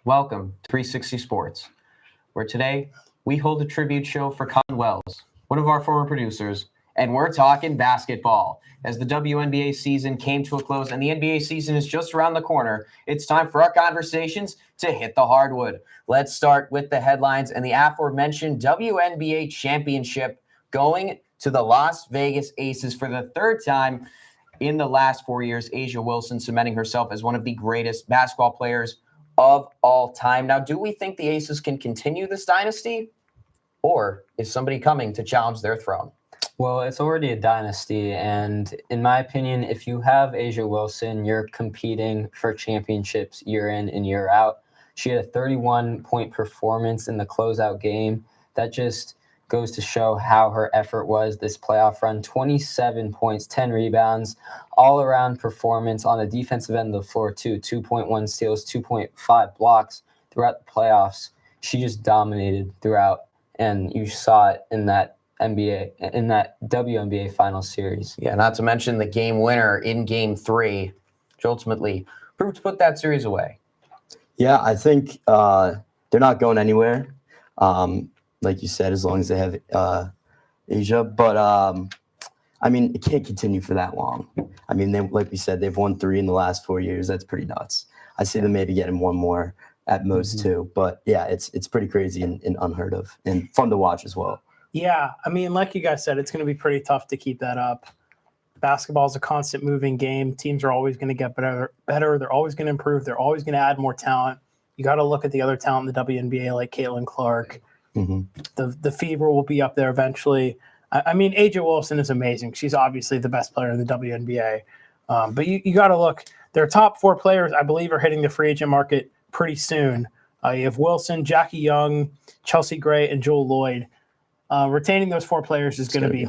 Welcome to 360 Sports, where today we hold a tribute show for Colin Wells, one of our former producers, and we're talking basketball. As the WNBA season came to a close and the NBA season is just around the corner, it's time for our conversations to hit the hardwood. Let's start with the headlines and the aforementioned WNBA championship going to the Las Vegas Aces for the third time in the last 4 years. A'ja Wilson cementing herself as one of the greatest basketball players of all time. Now, do we think the Aces can continue this dynasty, or is somebody coming to challenge their throne? Well, it's already a dynasty, and in my opinion, if you have A'ja Wilson, you're competing for championships year in and year out. She had a 31-point performance in the closeout game. That just goes to show how her effort was this playoff run. 27 points, 10 rebounds, all-around performance on the defensive end of the floor, too. 2.1 steals, 2.5 blocks throughout the playoffs. She just dominated throughout, and you saw it in that WNBA final series. Yeah, not to mention the game winner in Game 3, which ultimately proved to put that series away. Yeah, I think they're not going anywhere. Like you said, as long as they have A'ja. But, I mean, it can't continue for that long. I mean, like we said, they've won 3 in the last 4 years. That's pretty nuts. I see them maybe getting one more at most, too. But, yeah, it's pretty crazy and unheard of and fun to watch as well. Yeah, I mean, like you guys said, it's going to be pretty tough to keep that up. Basketball is a constant moving game. Teams are always going to get better. They're always going to improve. They're always going to add more talent. You got to look at the other talent in the WNBA, like Caitlin Clark. The Fever will be up there eventually. I mean, A'ja Wilson is amazing. She's obviously the best player in the WNBA. But you got to look. Their top 4 players, I believe, are hitting the free agent market pretty soon. You have Wilson, Jackie Young, Chelsea Gray, and Joel Lloyd. Retaining those 4 players is going to be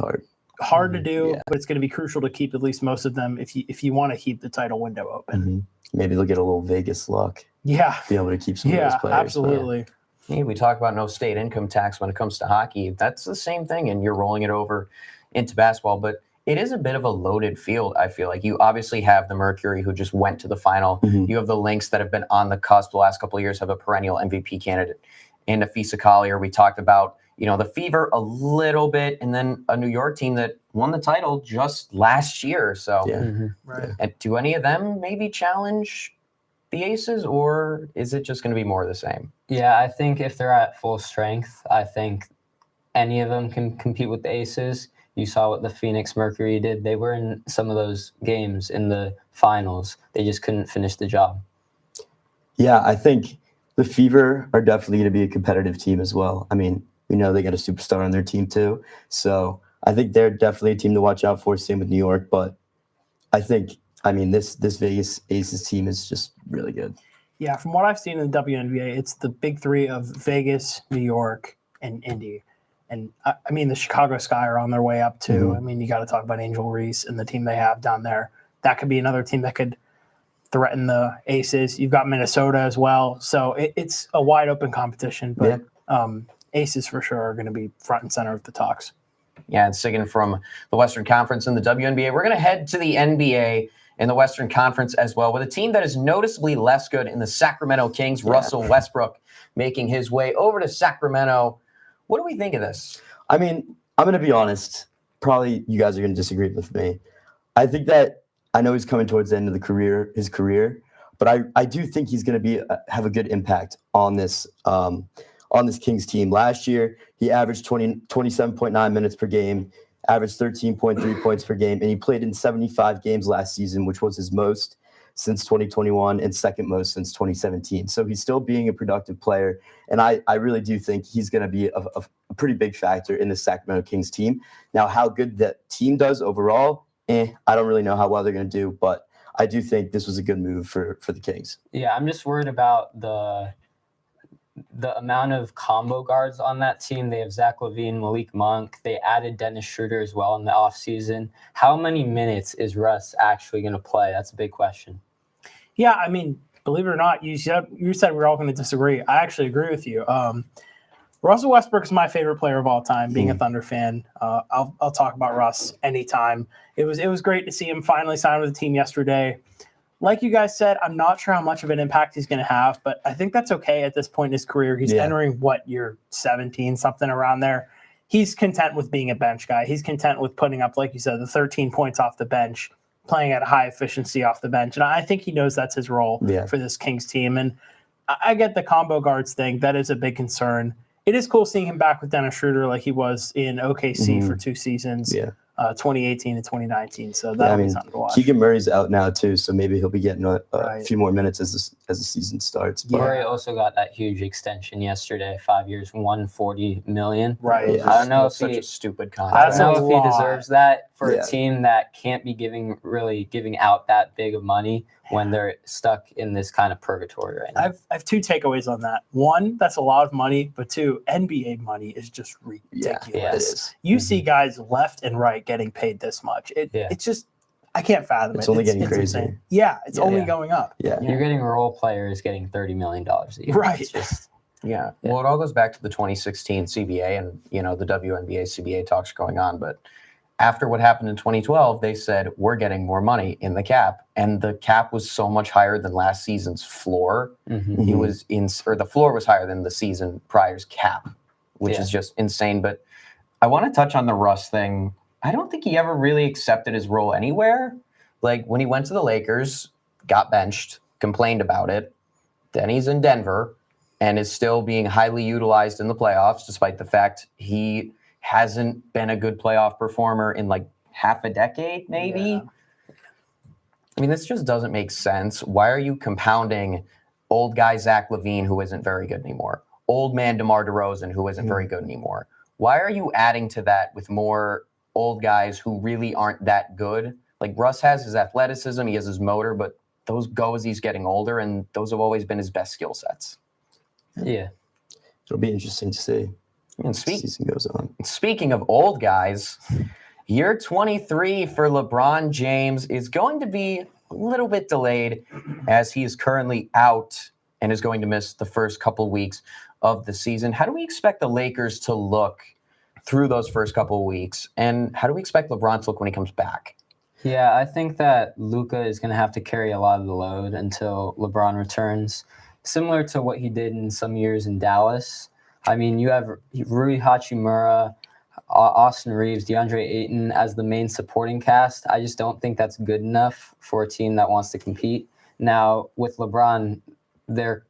hard to do, but it's going to be crucial to keep at least most of them if you want to keep the title window open. Maybe they'll get a little Vegas luck. Yeah. Be able to keep some of those players. Absolutely. Hey, we talk about no state income tax when it comes to hockey. That's the same thing, and you're rolling it over into basketball. But it is a bit of a loaded field, I feel like. You obviously have the Mercury, who just went to the final. You have the Lynx that have been on the cusp the last couple of years, have a perennial MVP candidate in Afisa Collier. We talked about, the Fever a little bit, and then a New York team that won the title just last year. So, Right. And do any of them maybe challenge the Aces, or is it just going to be more of the same? Yeah, I think if they're at full strength, I think any of them can compete with the Aces. You saw what the Phoenix Mercury did. They were in some of those games in the finals. They just couldn't finish the job. Yeah, I think the Fever are definitely going to be a competitive team as well. I mean, we know they got a superstar on their team too. So I think they're definitely a team to watch out for, same with New York. But I think, this Vegas Aces team is just really good. Yeah, from what I've seen in the WNBA, it's the big 3 of Vegas, New York, and Indy. And, the Chicago Sky are on their way up, too. You got to talk about Angel Reese and the team they have down there. That could be another team that could threaten the Aces. You've got Minnesota as well. So it's a wide-open competition. But Aces, for sure, are going to be front and center of the talks. Yeah, and sticking from the Western Conference and the WNBA, we're going to head to the NBA in the Western Conference as well, with a team that is noticeably less good in the Sacramento Kings. Russell Westbrook making his way over to Sacramento. What do we think of this? I'm going to be honest. Probably you guys are going to disagree with me. I think that I know he's coming towards the end of his career, but I do think he's going to have a good impact on this Kings team. Last year, he averaged 27.9 minutes per game, averaged 13.3 points per game, and he played in 75 games last season, which was his most since 2021 and second most since 2017. So he's still being a productive player, and I really do think he's going to be a pretty big factor in the Sacramento Kings team. Now, how good that team does overall, I don't really know how well they're going to do, but I do think this was a good move for the Kings. Yeah, I'm just worried about the amount of combo guards on that team. They have Zach LaVine, Malik Monk. They added Dennis Schroeder as well in the offseason. How many minutes is Russ actually going to play? That's a big question. Yeah, believe it or not, you said we're all going to disagree. I actually agree with you. Russell Westbrook is my favorite player of all time, being a Thunder fan. I'll talk about Russ anytime. It was great to see him finally sign with the team yesterday. like you guys said, I'm not sure how much of an impact he's going to have, but I think that's okay at this point in his career. He's entering year 17, something around there. He's content with being a bench guy. He's content with putting up, like you said, the 13 points off the bench, playing at high efficiency off the bench. And I think he knows that's his role for this Kings team. And I get the combo guards thing. That is a big concern. It is cool seeing him back with Dennis Schroeder like he was in OKC for 2 seasons. 2018 and 2019. So that'll be something to watch. Keegan Murray's out now too, so maybe he'll be getting a few more minutes as the season starts. Murray also got that huge extension yesterday, 5 years, $140 million. Right. I don't know if such he, a stupid contract. I don't know if he deserves that for Yeah. a team that can't be giving out that big of money when they're stuck in this kind of purgatory right now. I have 2 takeaways on that. 1, that's a lot of money, but 2, NBA money is just ridiculous. Yeah, it is. You see guys left and right getting paid this much. It's just, I can't fathom It's it. only getting it's crazy. insane. Yeah, it's only going up. Yeah. You're getting role players getting $30 million a year. Right. It's just, Yeah. Well, it all goes back to the 2016 CBA and, the WNBA CBA talks going on. But after what happened in 2012, they said, we're getting more money in the cap. And the cap was so much higher than last season's floor. It was the floor was higher than the season prior's cap, which is just insane. But I want to touch on the Russ thing. I don't think he ever really accepted his role anywhere. Like when he went to the Lakers, got benched, complained about it. Then he's in Denver and is still being highly utilized in the playoffs, despite the fact he hasn't been a good playoff performer in like half a decade, maybe. Yeah. I mean, this just doesn't make sense. Why are you compounding old guy Zach LaVine, who isn't very good anymore? Old man DeMar DeRozan, who isn't very good anymore? Why are you adding to that with more old guys who really aren't that good? Like Russ has his athleticism, he has his motor, but those go as he's getting older, and those have always been his best skill sets. yeah. It'll be interesting to see And as the season goes on. speaking of old guys, year 23 for LeBron James is going to be a little bit delayed as he is currently out and is going to miss the first couple weeks of the season. How do we expect the Lakers to look through those first couple of weeks? And how do we expect LeBron to look when he comes back? Yeah, I think that Luka is going to have to carry a lot of the load until LeBron returns, similar to what he did in some years in Dallas. I mean, you have Rui Hachimura, Austin Reeves, DeAndre Ayton as the main supporting cast. I just don't think that's good enough for a team that wants to compete. Now, with LeBron, their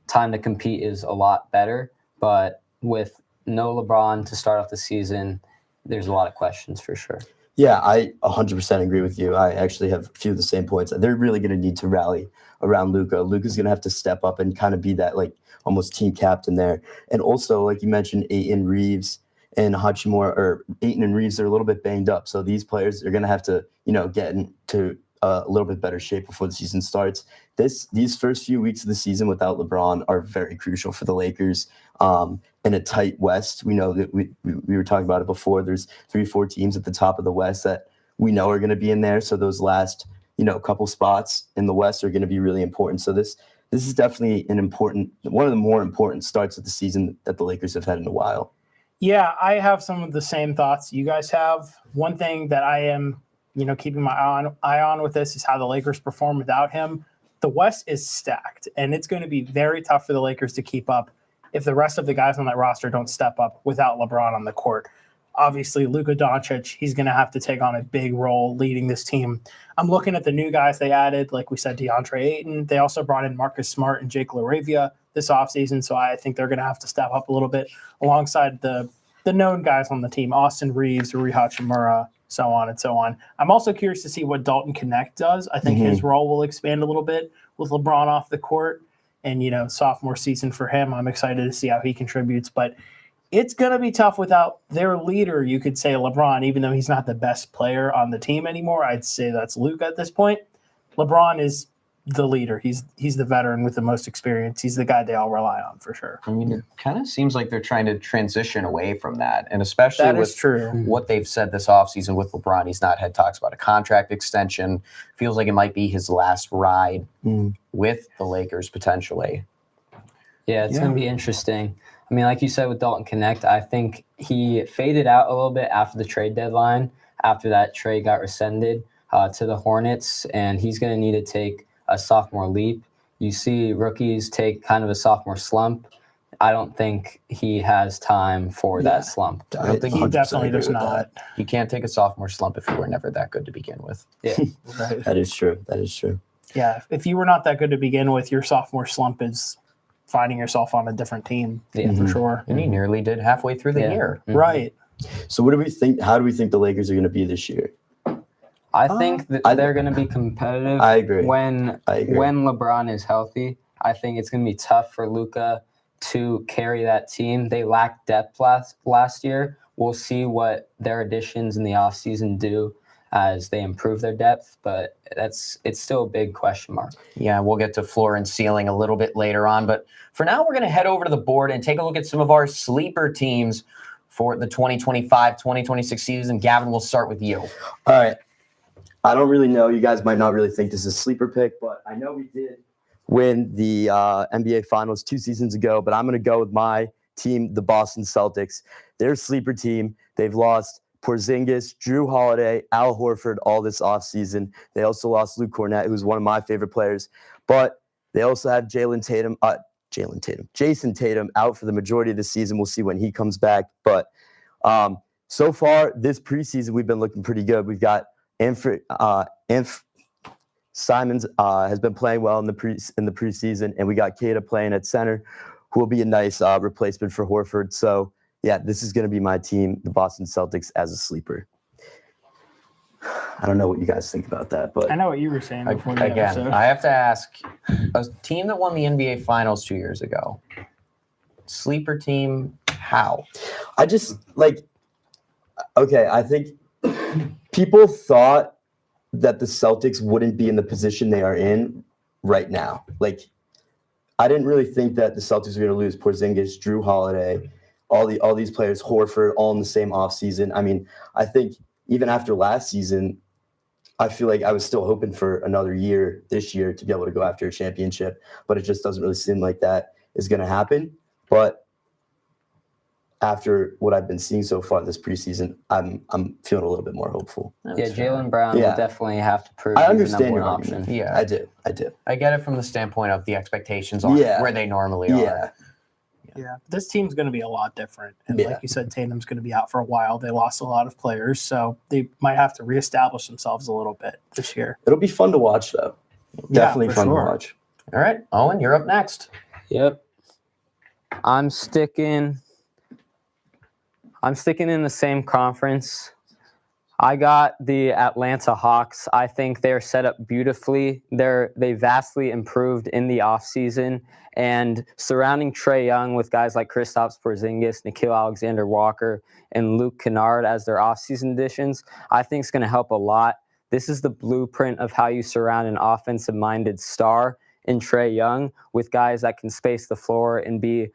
time to compete is a lot better, but with no LeBron to start off the season, there's a lot of questions for sure. Yeah, I 100% agree with you. I actually have a few of the same points. They're really going to need to rally around Luka. Luka's going to have to step up and kind of be that like almost team captain there. And also, like you mentioned, Ayton, Reeves, and Hachimura, or Ayton and Reeves are a little bit banged up. So these players are going to have to, get into a little bit better shape before the season starts. These first few weeks of the season without LeBron are very crucial for the Lakers. In a tight West, we know that we were talking about it before. There's 3-4 teams at the top of the West that we know are going to be in there. So those last, couple spots in the West are going to be really important. So this is definitely one of the more important starts of the season that the Lakers have had in a while. Yeah, I have some of the same thoughts you guys have. One thing that I am, keeping my eye on with this is how the Lakers perform without him. The West is stacked, and it's going to be very tough for the Lakers to keep up if the rest of the guys on that roster don't step up without LeBron on the court. Obviously, Luka Doncic, he's going to have to take on a big role leading this team. I'm looking at the new guys they added, like we said, DeAndre Ayton. They also brought in Marcus Smart and Jake LaRavia this offseason, so I think they're going to have to step up a little bit alongside the known guys on the team, Austin Reeves, Rui Hachimura, so on and so on. I'm also curious to see what Dalton Connect does. I think his role will expand a little bit with LeBron off the court. And, sophomore season for him, I'm excited to see how he contributes. But it's going to be tough without their leader, you could say LeBron, even though he's not the best player on the team anymore. I'd say that's Luka at this point. LeBron is the leader. He's the veteran with the most experience. He's the guy they all rely on for sure. I mean, it kind of seems like they're trying to transition away from that. And especially That with is true. what they've said this offseason with LeBron, he's not had talks about a contract extension. Feels like it might be his last ride with the Lakers potentially. Yeah, it's going to be interesting. I mean, like you said with Dalton Connect, I think he faded out a little bit after the trade deadline, after that trade got rescinded. to the Hornets, and he's going to need to take a sophomore leap. You see rookies take kind of a sophomore slump. I don't think he has time for that slump. I don't think He 100% definitely agree does with not. you can't take a sophomore slump if you were never that good to begin with. Yeah. Right. That is true. That is true. Yeah, if you were not that good to begin with, your sophomore slump is finding yourself on a different team Yeah. for sure. And he nearly did halfway through the Yeah. year. Mhm. Right. So what do we think? How do we think the Lakers are going to be this year? I think that they're going to be competitive. I agree. When I agree. LeBron is healthy, I think it's going to be tough for Luka to carry that team. They lacked depth last year. We'll see what their additions in the offseason do as they improve their depth, but it's still a big question mark. Yeah, we'll get to floor and ceiling a little bit later on. But for now, we're going to head over to the board and take a look at some of our sleeper teams for the 2025-2026 season. Gavin, we'll start with you. All right. I don't really know. You guys might not really think this is a sleeper pick, but I know we did win the NBA Finals 2 seasons ago, but I'm going to go with my team, the Boston Celtics. They're a sleeper team. They've lost Porzingis, Drew Holiday, Al Horford all this offseason. They also lost Luke Cornett, who's one of my favorite players. But they also have Jason Tatum out for the majority of the season. We'll see when he comes back. But so far, this preseason, we've been looking pretty good. We've got Simons has been playing well in the preseason, and we got Keita playing at center, who will be a nice replacement for Horford. So, yeah, this is going to be my team, the Boston Celtics, as a sleeper. I don't know what you guys think about that, but I know what you were saying before the Again, episode. I have to ask, a team that won the NBA Finals 2 years ago, sleeper team, how? I just I think people thought that the Celtics wouldn't be in the position they are in right now. I didn't really think that the Celtics were going to lose Porzingis, Drew Holiday, all these players, Horford, all in the same offseason. I mean, I think even after last season, I feel like I was still hoping for another year this year to be able to go after a championship, but it just doesn't really seem like that is going to happen. But after what I've been seeing so far this preseason, I'm feeling a little bit more hopeful. Yeah, Jaylen Brown will definitely have to prove I he's the understand number your one argument. option. Yeah, I do. I get it from the standpoint of the expectations aren't where they normally are. Yeah, this team's going to be a lot different. And Yeah. like you said, Tatum's going to be out for a while. They lost a lot of players, so they might have to reestablish themselves a little bit this year. It'll be fun to watch, though. Definitely for fun sure. to watch. All right, Owen, you're up next. Yep. I'm sticking in the same conference. I got the Atlanta Hawks. I think they're set up beautifully. They vastly improved in the offseason. And surrounding Trae Young with guys like Kristaps Porzingis, Nickeil Alexander-Walker, and Luke Kennard as their offseason additions, I think it's going to help a lot. This is the blueprint of how you surround an offensive-minded star in Trae Young with guys that can space the floor and be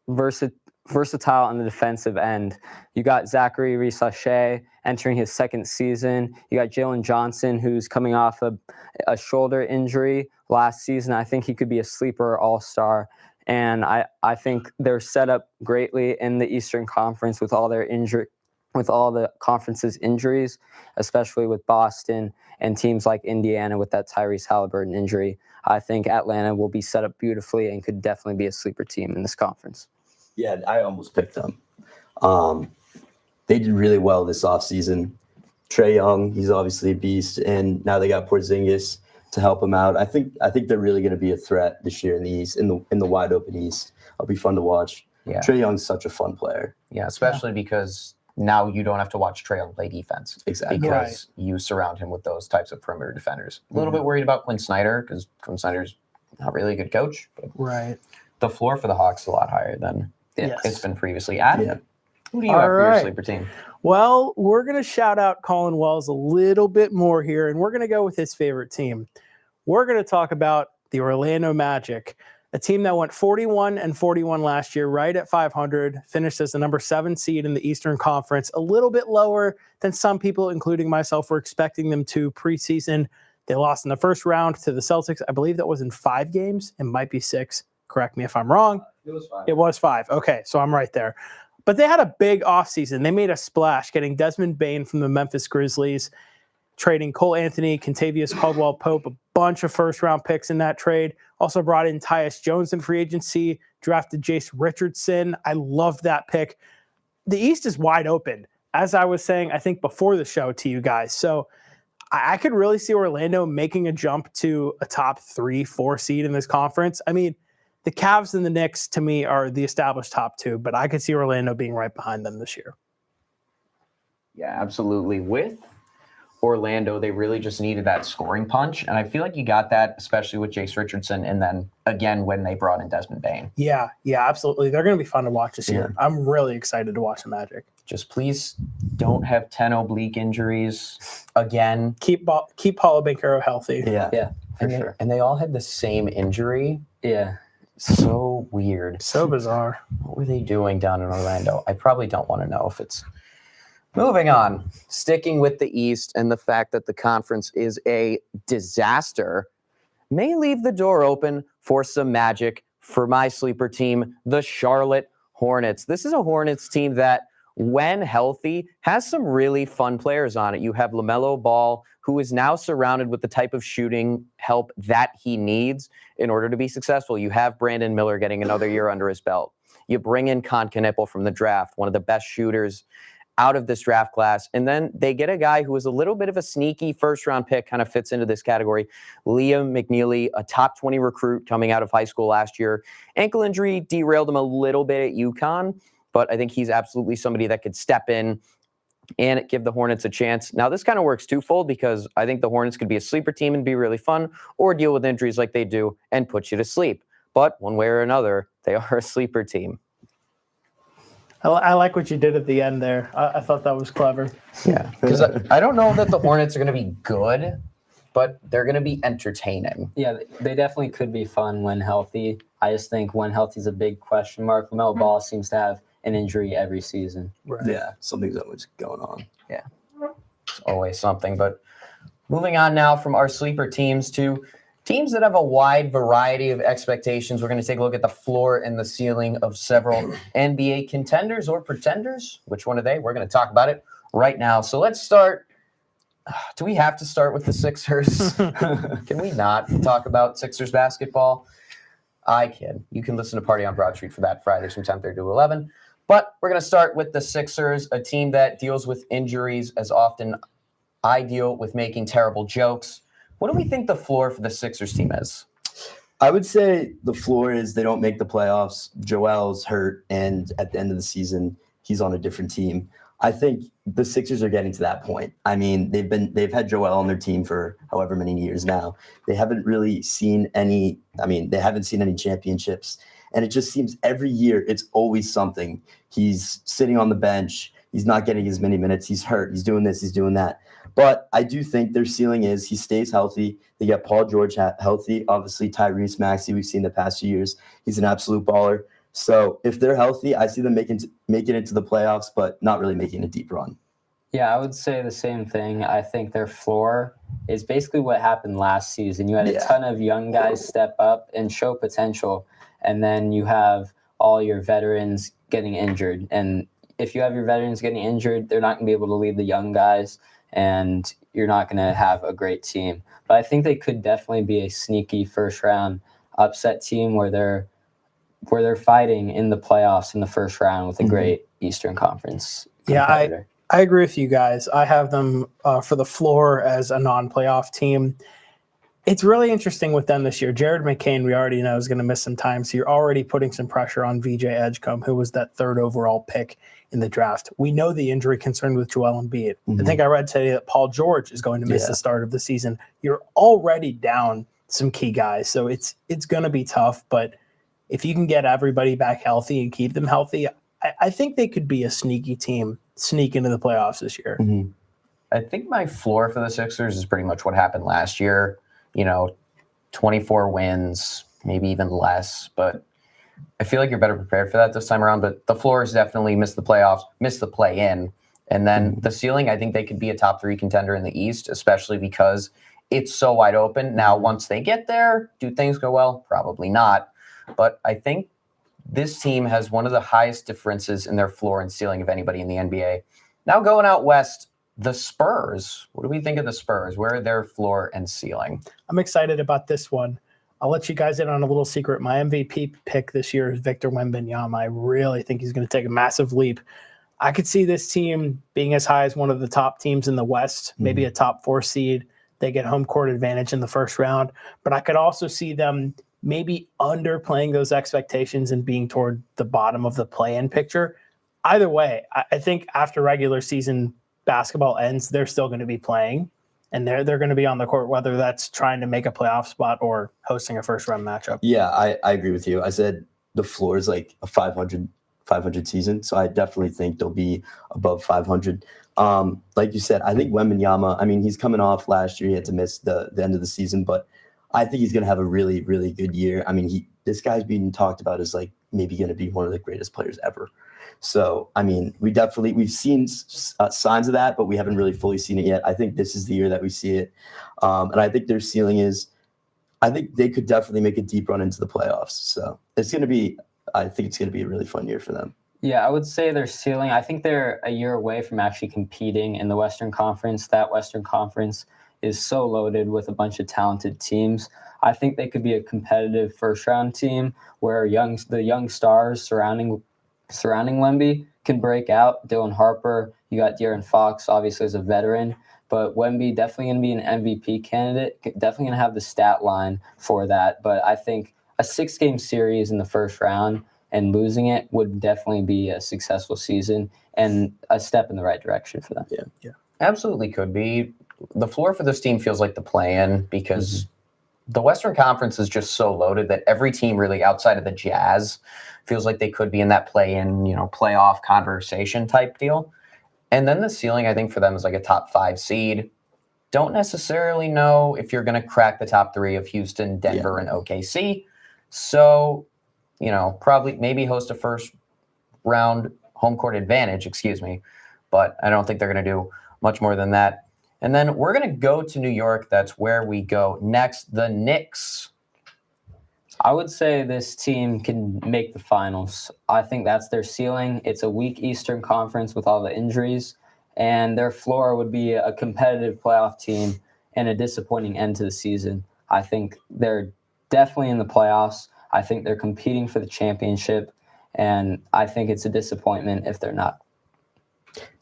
versatile on the defensive end. You got Zachary Reese-Sachet entering his second season. You got Jalen Johnson, who's coming off a shoulder injury last season. I think he could be a sleeper all-star. And I think they're set up greatly in the Eastern Conference with all the conference's injuries, especially with Boston and teams like Indiana with that Tyrese Halliburton injury. I think Atlanta will be set up beautifully and could definitely be a sleeper team in this conference. Yeah, I almost picked them. They did really well this offseason. Trae Young, he's obviously a beast, and now they got Porzingis to help him out. I think they're really going to be a threat this year in the East, in the wide open East. It'll be fun to watch. Yeah. Trae Young's such a fun player. Yeah, especially because now you don't have to watch Trae Young play defense. Exactly. Because you surround him with those types of perimeter defenders. A little bit worried about Quinn Snyder because Quinn Snyder's not really a good coach. But Right. the floor for the Hawks is a lot higher than Yes. it's been previously. Adam, Yeah. who do you have for your right. sleeper team? Well, we're going to shout out Colin Wells a little bit more here, and we're going to go with his favorite team. We're going to talk about the Orlando Magic, a team that went 41-41 last year, right at 500, finished as the number 7 seed in the Eastern Conference, a little bit lower than some people, including myself, were expecting them to preseason. They lost in the first round to the Celtics. I believe that was in 5 games. It might be 6. Correct me if I'm wrong. It was fine. It was 5. Okay, so I'm right there. But they had a big offseason. They made a splash getting Desmond Bane from the Memphis Grizzlies. trading Cole Anthony, Contavious Caldwell-Pope, a bunch of first-round picks in that trade. Also brought in Tyus Jones in free agency, drafted Jace Richardson. I love that pick. The East is wide open, as I was saying, I think, before the show to you guys. So I could really see Orlando making a jump to a top 3-4 seed in this conference. I mean, the Cavs and the Knicks, to me, are the established top 2, but I could see Orlando being right behind them this year. Yeah, absolutely. With Orlando, they really just needed that scoring punch, and I feel like you got that, especially with Jace Richardson, and then again when they brought in Desmond Bane. Yeah, absolutely. They're going to be fun to watch this year. I'm really excited to watch the Magic. Just please don't have 10 oblique injuries again. Keep Paulo Banchero healthy. Yeah, for sure. And they all had the same injury. Yeah. So weird. So bizarre. What were they doing down in Orlando? I probably don't want to know if it's... Moving on, sticking with the East and the fact that the conference is a disaster may leave the door open for some magic for my sleeper team, the Charlotte Hornets. This is a Hornets team that, when healthy, has some really fun players on it. You have LaMelo Ball, who is now surrounded with the type of shooting help that he needs in order to be successful. You have Brandon Miller getting another year under his belt. You bring in Con Knippel from the draft, one of the best shooters out of this draft class. And then they get a guy who is a little bit of a sneaky first-round pick, kind of fits into this category. Liam McNeely, a top 20 recruit coming out of high school last year. Ankle injury derailed him a little bit at UConn, but I think he's absolutely somebody that could step in and give the Hornets a chance. Now, this kind of works twofold because I think the Hornets could be a sleeper team and be really fun, or deal with injuries like they do and put you to sleep. But one way or another, they are a sleeper team. I like what you did at the end there. I thought that was clever. Yeah, because I don't know that the Hornets are going to be good, but they're going to be entertaining. Yeah, they definitely could be fun when healthy. I just think when healthy is a big question mark. LaMelo Ball seems to have an injury every season. Right. Yeah, something's always going on. Yeah, it's always something. But moving on now from our sleeper teams to teams that have a wide variety of expectations. We're going to take a look at the floor and the ceiling of several NBA contenders or pretenders. Which one are they? We're going to talk about it right now. So let's start. Do we have to start with the Sixers? Can we not talk about Sixers basketball? I can. You can listen to Party on Broad Street for that Fridays from 10:30 to 11. But we're going to start with the Sixers, a team that deals with injuries as often I deal with making terrible jokes. What do we think the floor for the Sixers team is? I would say the floor is they don't make the playoffs. Joel's hurt, and at the end of the season, he's on a different team. I think the Sixers are getting to that point. I mean, they've had Joel on their team for however many years now. They haven't really seen any. I mean, they haven't seen any championships, and it just seems every year it's always something. He's sitting on the bench. He's not getting as many minutes. He's hurt. He's doing this. He's doing that. But I do think their ceiling is he stays healthy. They get Paul George healthy. Obviously, Tyrese Maxey, we've seen the past few years. He's an absolute baller. So if they're healthy, I see them making it into the playoffs, but not really making a deep run. Yeah, I would say the same thing. I think their floor is basically what happened last season. You had a ton of young guys step up and show potential, and then you have all your veterans getting injured. And if you have your veterans getting injured, they're not going to be able to lead the young guys, and you're not going to have a great team. But I think they could definitely be a sneaky first-round upset team where they're fighting in the playoffs in the first round with a great Eastern Conference competitor. I agree with you guys. I have them for the floor as a non-playoff team. It's really interesting with them this year. Jared McCain, we already know, is going to miss some time, so you're already putting some pressure on VJ Edgecombe, who was that third overall pick in the draft. We know the injury concern with Joel Embiid. I think I read today that Paul George is going to miss the start of the season. You're already down some key guys, so it's going to be tough, but if you can get everybody back healthy and keep them healthy, I think they could be a sneaky team, sneak into the playoffs this year. I think my floor for the Sixers is pretty much what happened last year. 24 wins, maybe even less, but I feel like you're better prepared for that this time around. But the floor is definitely miss the playoffs, miss the play-in. And then the ceiling, I think they could be a top 3 contender in the East, especially because it's so wide open. Now, once they get there, do things go well? Probably not. But I think this team has one of the highest differences in their floor and ceiling of anybody in the NBA. Now going out west, the Spurs. What do we think of the Spurs? Where are their floor and ceiling? I'm excited about this one. I'll let you guys in on a little secret. My MVP pick this year is Victor Wembanyama. I really think he's going to take a massive leap. I could see this team being as high as one of the top teams in the West, maybe a top 4 seed. They get home court advantage in the first round. But I could also see them maybe underplaying those expectations and being toward the bottom of the play-in picture. Either way, I think after regular season basketball ends, they're still going to be playing. And they're going to be on the court, whether that's trying to make a playoff spot or hosting a first-round matchup. Yeah, I agree with you. I said the floor is like a 500 season, so I definitely think they'll be above 500. Like you said, I think Wembanyama, I mean, he's coming off last year. He had to miss the end of the season, but I think he's going to have a really, really good year. I mean, this guy's being talked about as like maybe going to be one of the greatest players ever. So, I mean, we've seen signs of that, but we haven't really fully seen it yet. I think this is the year that we see it. And I think their ceiling is, I think they could definitely make a deep run into the playoffs. So I think it's going to be a really fun year for them. Yeah, I would say their ceiling, I think they're a year away from actually competing in the Western Conference. That Western Conference is so loaded with a bunch of talented teams. I think they could be a competitive first-round team where the young stars surrounding Wemby can break out. Dylan Harper, you got De'Aaron Fox, obviously as a veteran, but Wemby definitely going to be an MVP candidate, definitely going to have the stat line for that. But I think a 6-game series in the first round and losing it would definitely be a successful season and a step in the right direction for them. Yeah. Absolutely could be. The floor for this team feels like the play-in because the Western Conference is just so loaded that every team really outside of the Jazz feels like they could be in that play-in, playoff conversation type deal. And then the ceiling, I think, for them is like a top 5 seed. Don't necessarily know if you're going to crack the top 3 of Houston, Denver, and OKC. So, probably maybe host a first round home court advantage, but I don't think they're going to do much more than that. And then we're going to go to New York. That's where we go next. The Knicks. I would say this team can make the finals. I think that's their ceiling. It's a weak Eastern Conference with all the injuries, and their floor would be a competitive playoff team and a disappointing end to the season. I think they're definitely in the playoffs. I think they're competing for the championship, and I think it's a disappointment if they're not.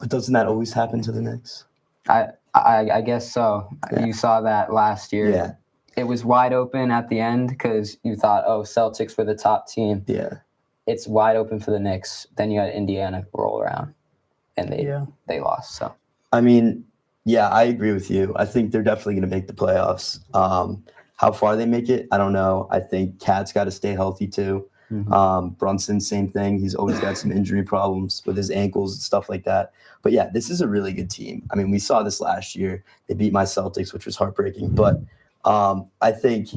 But doesn't that always happen to the Knicks? I guess so. Yeah. You saw that last year. Yeah. It was wide open at the end because you thought, Celtics were the top team. Yeah. It's wide open for the Knicks. Then you had Indiana roll around, and they lost. So, I mean, yeah, I agree with you. I think they're definitely going to make the playoffs. How far they make it, I don't know. I think Cat's got to stay healthy too. Brunson, same thing. He's always got some injury problems with his ankles and stuff like that. But yeah, this is a really good team. I mean, we saw this last year. They beat my Celtics, which was heartbreaking. But I think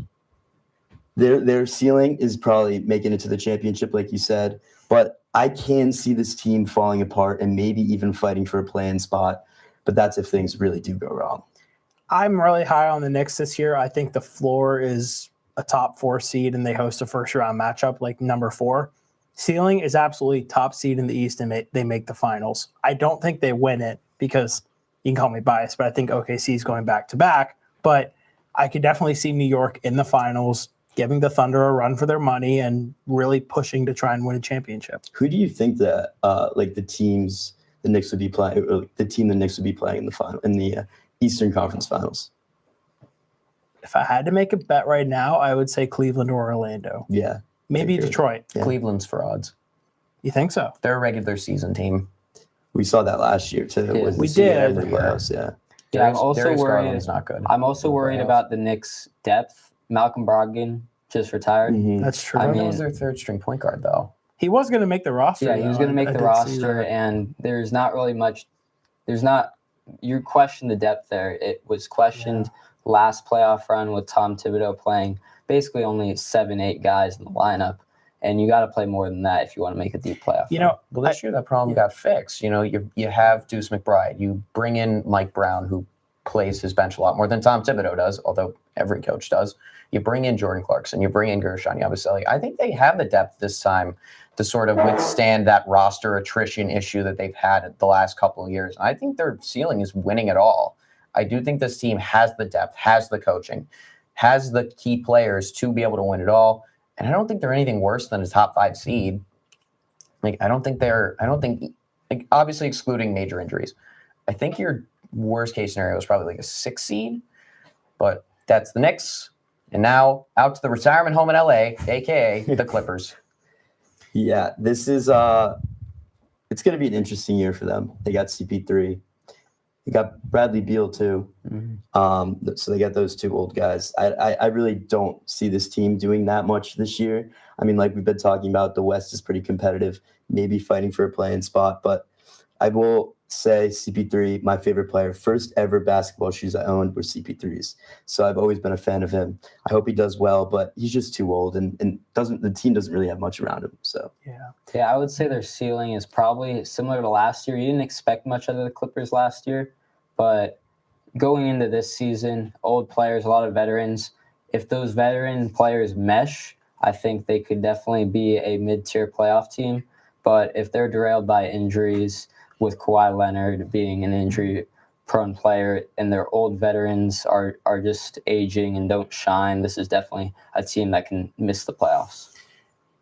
their ceiling is probably making it to the championship, like you said. But I can see this team falling apart and maybe even fighting for a play-in spot. But that's if things really do go wrong. I'm really high on the Knicks this year. I think the floor is a top 4 seed and they host a first round matchup like number 4. Ceiling is absolutely top seed in the East and they make the finals. I don't think they win it because you can call me biased, but I think OKC is going back to back. But I could definitely see New York in the finals, giving the Thunder a run for their money and really pushing to try and win a championship. Who do you think that the Knicks would be playing, or the team the Knicks would be playing in the final in the Eastern Conference Finals? If I had to make a bet right now, I would say Cleveland or Orlando. Yeah. Maybe Detroit. Yeah. Cleveland's frauds. You think so? They're a regular season team. We saw that last year too. Yeah. We did. Yeah. Yeah, I'm also Darius worried. Garland's not good. I'm also worried about the Knicks' depth. Malcolm Brogdon just retired. Mhm. That's true. I That mean- was their third string point guard, though. He was going to make the roster. Yeah, he was going to make the roster, and there's not really much. There's not. You question the depth there. It was questioned last playoff run with Tom Thibodeau playing basically only 7-8 guys in the lineup, and you got to play more than that if you want to make a deep playoff. Well, this year that problem got fixed. You have Deuce McBride. You bring in Mike Brown, who plays his bench a lot more than Tom Thibodeau does, although every coach does. You bring in Jordan Clarkson, you bring in Gershon Yabusele. I think they have the depth this time to sort of withstand that roster attrition issue that they've had the last couple of years. I think their ceiling is winning it all. I do think this team has the depth, has the coaching, has the key players to be able to win it all. And I don't think they're anything worse than a top 5 seed. Like, like, obviously excluding major injuries. I think your worst case scenario is probably like a 6 seed, but that's the Knicks. And now out to the retirement home in LA, aka the Clippers. Yeah, this is it's going to be an interesting year for them. They got CP3. They got Bradley Beal too. So they got those 2 old guys. I really don't see this team doing that much this year. I mean, like we've been talking about, the West is pretty competitive, maybe fighting for a play-in spot. But I will say CP3, my favorite player, first ever basketball shoes I owned were CP3s. So I've always been a fan of him. I hope he does well, but he's just too old and the team doesn't really have much around him. So yeah, I would say their ceiling is probably similar to last year. You didn't expect much out of the Clippers last year, but going into this season, old players, a lot of veterans. If those veteran players mesh, I think they could definitely be a mid-tier playoff team. But if they're derailed by injuries, with Kawhi Leonard being an injury-prone player and their old veterans are just aging and don't shine, this is definitely a team that can miss the playoffs.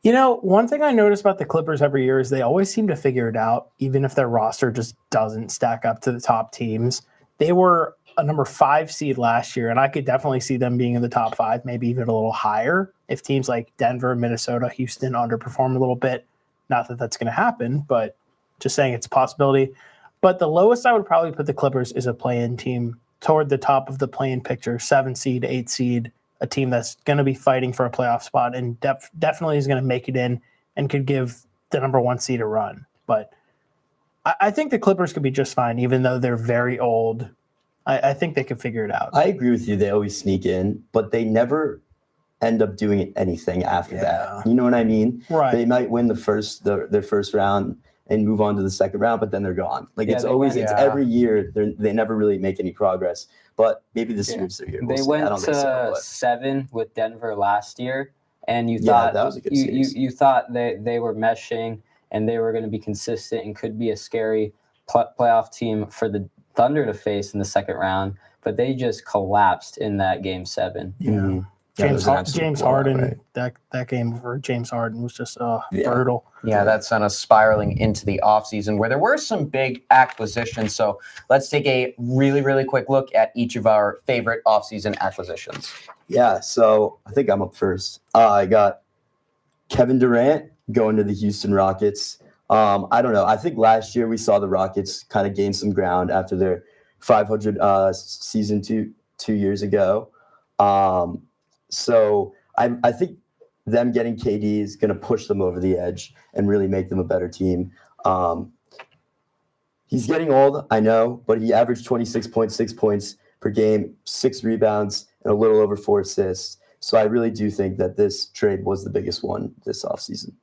You know, one thing I notice about the Clippers every year is they always seem to figure it out, even if their roster just doesn't stack up to the top teams. They were a number 5 seed last year, and I could definitely see them being in the top 5, maybe even a little higher if teams like Denver, Minnesota, Houston underperform a little bit. Not that that's going to happen, but just saying it's a possibility. But the lowest I would probably put the Clippers is a play-in team toward the top of the play-in picture, 7 seed, 8 seed, a team that's going to be fighting for a playoff spot and definitely is going to make it in and could give the number 1 seed a run. But I think the Clippers could be just fine, even though they're very old. I think they could figure it out. I agree with you. They always sneak in, but they never end up doing anything after that. You know what I mean? Right. They might win their first round and move on to the second round, but then they're gone. Like it's every year they never really make any progress. But maybe this year's their year. They went to 7 with Denver last year, and you thought that was a good series. You thought they were meshing and they were going to be consistent and could be a scary playoff team for the Thunder to face in the second round, but they just collapsed in that game 7. Yeah. Mm-hmm. James Harden, right? that game for James Harden was just brutal. Yeah, that sent us spiraling into the offseason where there were some big acquisitions. So let's take a really, really quick look at each of our favorite offseason acquisitions. Yeah, so I think I'm up first. I got Kevin Durant going to the Houston Rockets. I don't know. I think last year we saw the Rockets kind of gain some ground after their 500 season 2 years ago. So I think them getting KD is going to push them over the edge and really make them a better team. He's getting old, I know, but he averaged 26.6 points per game, 6 rebounds, and a little over 4 assists. So I really do think that this trade was the biggest one this offseason.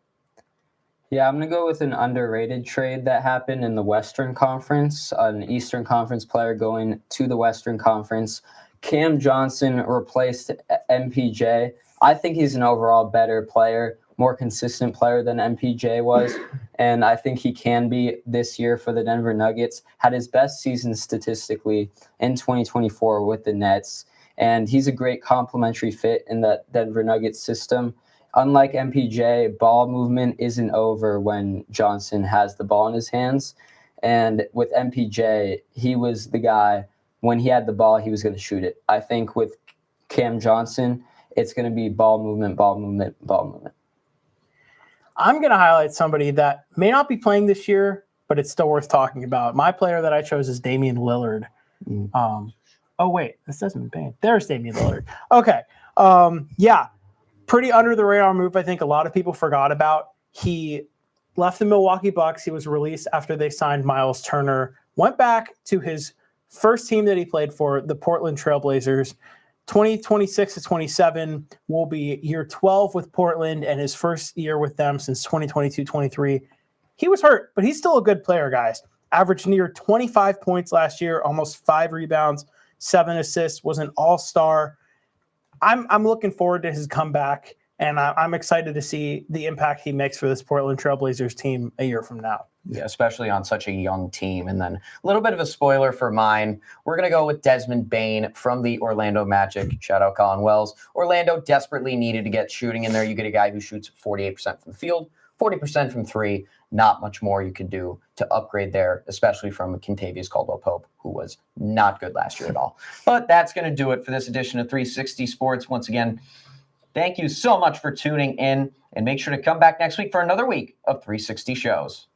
Yeah, I'm going to go with an underrated trade that happened in the Western Conference, an Eastern Conference player going to the Western Conference. Cam Johnson replaced MPJ. I think he's an overall better player, more consistent player than MPJ was, and I think he can be this year for the Denver Nuggets. Had his best season statistically in 2024 with the Nets, and he's a great complementary fit in the Denver Nuggets system. Unlike MPJ, ball movement isn't over when Johnson has the ball in his hands. And with MPJ, he was the guy, when he had the ball, he was going to shoot it. I think with Cam Johnson, it's going to be ball movement, ball movement, ball movement. I'm going to highlight somebody that may not be playing this year, but it's still worth talking about. My player that I chose is Damian Lillard. Oh, wait, this doesn't mean there's Damian Lillard. Okay. Pretty under the radar move. I think a lot of people forgot about. He left the Milwaukee Bucks. He was released after they signed Miles Turner, went back to his first team that he played for, the Portland Trailblazers. 2026 to 27 will be year 12 with Portland and his first year with them since 2022-23. He was hurt, but he's still a good player, guys. Averaged near 25 points last year, almost 5 rebounds, 7 assists, was an all-star. I'm looking forward to his comeback, and I'm excited to see the impact he makes for this Portland Trailblazers team a year from now. Yeah, especially on such a young team. And then a little bit of a spoiler for mine. We're going to go with Desmond Bane from the Orlando Magic. Shout out Colin Wells. Orlando desperately needed to get shooting in there. You get a guy who shoots 48% from the field, 40% from three. Not much more you could do to upgrade there, especially from Kentavious Caldwell-Pope, who was not good last year at all. But that's going to do it for this edition of 360 Sports. Once again, thank you so much for tuning in, and make sure to come back next week for another week of 360 shows.